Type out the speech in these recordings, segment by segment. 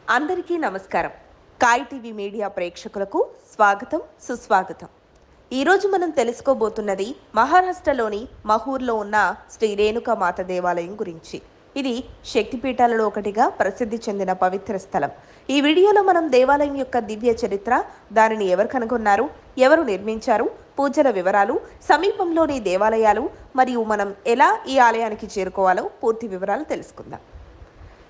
అందరికీ నమస్కారం. కాయ్ TV media ప్రేక్షకులకు స్వాగతం, సుస్వాగతం. ఈరోజు మనం తెలుసుకోబోతున్నది మహారాష్ట్రలోని మహూర్లో ఉన్న శ్రీ రేణుకామాత దేవాలయం గురించి. ఇది శక్తిపీఠాలలో ఒకటిగా ప్రసిద్ధి చెందిన పవిత్ర స్థలం. ఈ వీడియోలో మనం దేవాలయం యొక్క దివ్య చరిత్ర, దానిని ఎవరు కనుగొన్నారు, ఎవరు నిర్మించారు, పూజల వివరాలు, సమీపంలోని దేవాలయాలు మరియు మనం ఎలా ఈ ఆలయానికి చేరుకోవాలో పూర్తి వివరాలు తెలుసుకుందాం.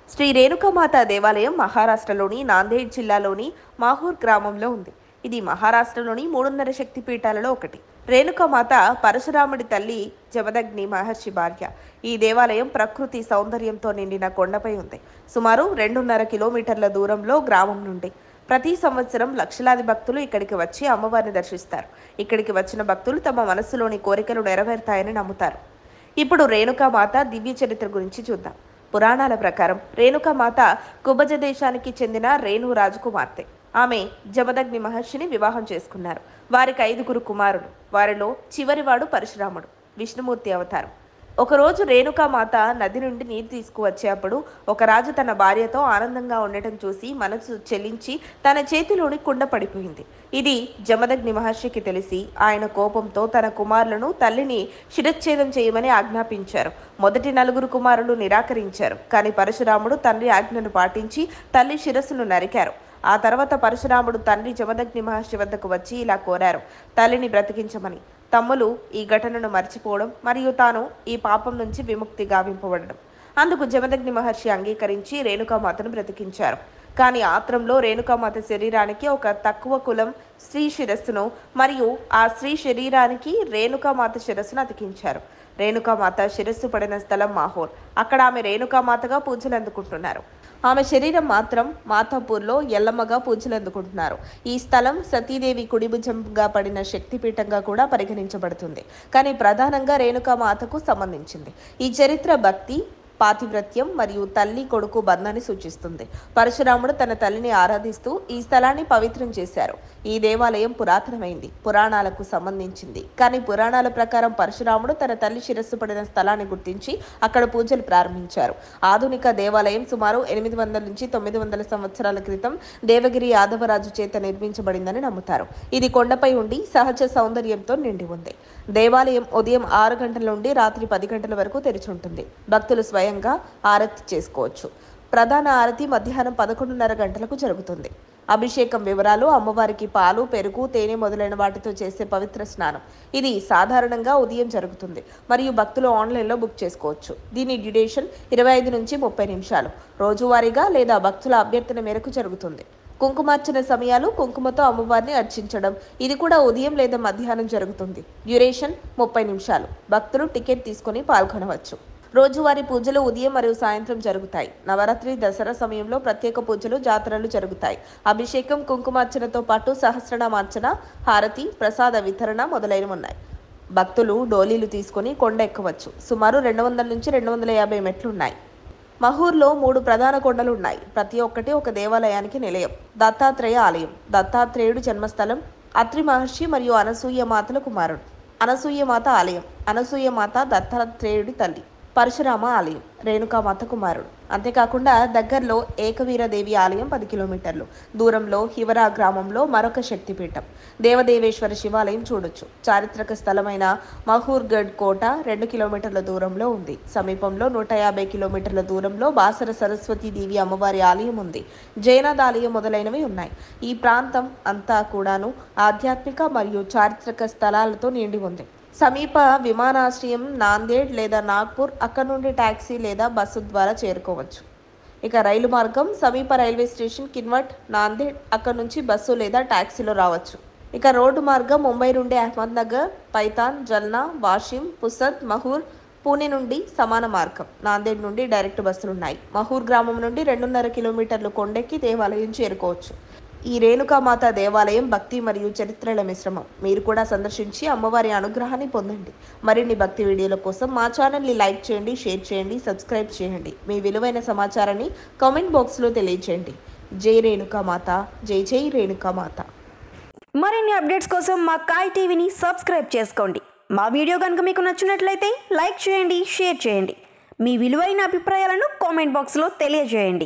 శ్రీ రేణుకామాత దేవాలయం మహారాష్ట్రలోని నాందేడ్ జిల్లాలోని మాహూర్ గ్రామంలో ఉంది. ఇది మహారాష్ట్రలోని 3.5 శక్తిపీఠాలలో ఒకటి. రేణుకామాత పరశురాముడి తల్లి జమదగ్ని మహర్షి భార్య. ఈ దేవాలయం ప్రకృతి సౌందర్యంతో నిండిన కొండపై ఉంది. సుమారు 2.5 కిలోమీటర్ల దూరంలో గ్రామం నుండి ప్రతి సంవత్సరం లక్షలాది భక్తులు ఇక్కడికి వచ్చి అమ్మవారిని దర్శిస్తారు. ఇక్కడికి వచ్చిన భక్తులు తమ మనస్సులోని కోరికలు నెరవేరుతాయని నమ్ముతారు. ఇప్పుడు రేణుకామాత దివ్య చరిత్ర గురించి చూద్దాం. పురాణాల ప్రకారం రేణుకామాత కుబజ దేశానికి చెందిన రేణు రాజకుమార్తె. ఆమె జమదగ్ని మహర్షిని వివాహం చేసుకున్నారు. వారికి 5 కుమారులు. వారిలో చివరివాడు పరశురాముడు, విష్ణుమూర్తి అవతారం. ఒకరోజు రేణుకామాత నది నుండి నీరు తీసుకువచ్చేటప్పుడు ఒక రాజు తన భార్యతో ఆనందంగా ఉండటం చూసి మనసు చెల్లించి తన చేతిలోని కుండ పడిపోయింది. ఇది జమదగ్ని మహర్షికి తెలిసి ఆయన కోపంతో తన కుమారులను తల్లిని శిరచ్ఛేదం చేయమని ఆజ్ఞాపించారు. మొదటి 4 కుమారులు నిరాకరించారు. కానీ పరశురాముడు తండ్రి ఆజ్ఞను పాటించి తల్లి శిరస్సును నరికారు. ఆ తర్వాత పరశురాముడు తండ్రి జమదగ్ని మహర్షి వద్దకు వచ్చి ఇలా కోరారు, తల్లిని బ్రతికించమని. తమ్ములు ఈ ఘటనను మర్చిపోవడం మరియు తాను ఈ పాపం నుంచి విముక్తి గావింపబడడం. అందుకు జమదగ్ని మహర్షి అంగీకరించి రేణుకామాతను బ్రతికించారు. కానీ ఆత్రంలో రేణుకామాత శరీరానికి ఒక తక్కువ కులం స్త్రీ శిరస్సును మరియు ఆ స్త్రీ శరీరానికి రేణుకామాత శిరస్సును అతికించారు. రేణుకామాత శిరస్సు పడిన స్థలం మాహోర్. అక్కడ ఆమె రేణుకామాతగా పూజలు అందుకుంటున్నారు. ఆమె శరీరం మాత్రం మాతాపూర్లో ఎల్లమ్మగా పూజలు అందుకుంటున్నారు. ఈ స్థలం సతీదేవి కుడిభుజంగా పడిన శక్తిపీఠంగా కూడా పరిగణించబడుతుంది. కానీ ప్రధానంగా రేణుకామాతకు సంబంధించింది. ఈ చరిత్ర భక్తి, పాతివ్రత్యం మరియు తల్లి కొడుకు బంధాన్ని సూచిస్తుంది. పరశురాముడు తన తల్లిని ఆరాధిస్తూ ఈ స్థలాన్ని పవిత్రం చేశారు. ఈ దేవాలయం పురాతనమైంది, పురాణాలకు సంబంధించింది. కానీ పురాణాల ప్రకారం పరశురాముడు తన తల్లి శిరస్సు పడిన స్థలాన్ని గుర్తించి అక్కడ పూజలు ప్రారంభించారు. ఆధునిక దేవాలయం సుమారు 800 నుంచి 900 సంవత్సరాల క్రితం దేవగిరి యాదవరాజు చేత నిర్మించబడిందని నమ్ముతారు. ఇది కొండపై ఉండి సహజ సౌందర్యంతో నిండి ఉంది. దేవాలయం ఉదయం 6 గంటల నుండి రాత్రి 10 గంటల వరకు తెరిచి ఉంటుంది. భక్తులు స్వయంగా ఆరతి చేసుకోవచ్చు. ప్రధాన ఆరతి మధ్యాహ్నం 11:30 గంటలకు జరుగుతుంది. అభిషేకం వివరాలు: అమ్మవారికి పాలు, పెరుగు, తేనె మొదలైన వాటితో చేసే పవిత్ర స్నానం. ఇది సాధారణంగా ఉదయం జరుగుతుంది మరియు భక్తులు ఆన్లైన్లో బుక్ చేసుకోవచ్చు. దీని డ్యూరేషన్ 25 నుంచి 30 నిమిషాలు. రోజువారీగా లేదా భక్తుల అభ్యర్థన మేరకు జరుగుతుంది. కుంకుమార్చన సమయాలు: కుంకుమతో అమ్మవారిని అర్చించడం. ఇది కూడా ఉదయం లేదా మధ్యాహ్నం జరుగుతుంది. డ్యూరేషన్ 30 నిమిషాలు. భక్తులు టికెట్ తీసుకుని పాల్గొనవచ్చు. రోజువారీ పూజలు ఉదయం మరియు సాయంత్రం జరుగుతాయి. నవరాత్రి, దసరా సమయంలో ప్రత్యేక పూజలు, జాతరలు జరుగుతాయి. అభిషేకం, కుంకుమార్చనతో పాటు సహస్రనామార్చన, హారతి, ప్రసాద వితరణ మొదలైనవి ఉన్నాయి. భక్తులు డోలీలు తీసుకుని కొండ ఎక్కవచ్చు. సుమారు 200 నుంచి 250 మెట్లు ఉన్నాయి. మహూర్లో 3 ప్రధాన కొండలు ఉన్నాయి. ప్రతి ఒక్కటి ఒక దేవాలయానికి నిలయం. దత్తాత్రేయ ఆలయం. దత్తాత్రేయుడు జన్మస్థలం. అత్రి మహర్షి మరియు అనసూయ మాతల కుమారుడు. అనసూయమాత ఆలయం. అనసూయమాత దత్తాత్రేయుడి తల్లి. పరశురామ ఆలయం. రేణుకామాత కుమారుడు. అంతేకాకుండా దగ్గరలో ఏకవీరదేవి ఆలయం 10 కిలోమీటర్లు దూరంలో హివరా గ్రామంలో మరొక శక్తిపీఠం దేవదేవేశ్వర శివాలయం చూడొచ్చు. చారిత్రక స్థలమైన మహూర్గఢ్ కోట 2 కిలోమీటర్ల దూరంలో ఉంది. సమీపంలో 150 కిలోమీటర్ల దూరంలో బాసర సరస్వతీదేవి అమ్మవారి ఆలయం ఉంది. జైనాథ్ ఆలయం మొదలైనవి ఉన్నాయి. ఈ ప్రాంతం అంతా కూడాను ఆధ్యాత్మిక మరియు చారిత్రక స్థలాలతో నిండి ఉంది. సమీప విమానాశ్రయం నాందేడ్ లేదా నాగ్పూర్. అక్కడ నుండి టాక్సీ లేదా బస్సు ద్వారా చేరుకోవచ్చు. ఇక రైలు మార్గం: సమీప రైల్వే స్టేషన్ కిన్వట్, నాందేడ్. అక్కడ నుంచి బస్సు లేదా టాక్సీలో రావచ్చు. ఇక రోడ్డు మార్గం: ముంబై నుండి అహ్మద్నగర్, పైతాన్, జల్నా, వాషిం, పుసద్, మహూర్. పూణే నుండి సమాన మార్గం. నాందేడ్ నుండి డైరెక్ట్ బస్సులున్నాయి. మహూర్ గ్రామం నుండి 2.5 కిలోమీటర్లు కొండెక్కి దేవాలయం చేరుకోవచ్చు. ఈ రేణుకామాత దేవాలయం భక్తి మరియు చరిత్రల మిశ్రమం. మీరు కూడా సందర్శించి అమ్మవారి అనుగ్రహాన్ని పొందండి. మరిన్ని భక్తి వీడియోల కోసం మా ఛానల్ని లైక్ చేయండి, షేర్ చేయండి, సబ్స్క్రైబ్ చేయండి. మీ విలువైన సమాచారాన్ని కామెంట్ బాక్స్లో తెలియజేయండి. జై రేణుకామాత, జై జై రేణుకామాత. మరిన్ని అప్డేట్స్ కోసం మా కాయ్ టీవీని సబ్స్క్రైబ్ చేసుకోండి. మా వీడియో కనుక మీకు నచ్చినట్లయితే లైక్ చేయండి, షేర్ చేయండి. మీ విలువైన అభిప్రాయాలను కామెంట్ బాక్స్లో తెలియజేయండి.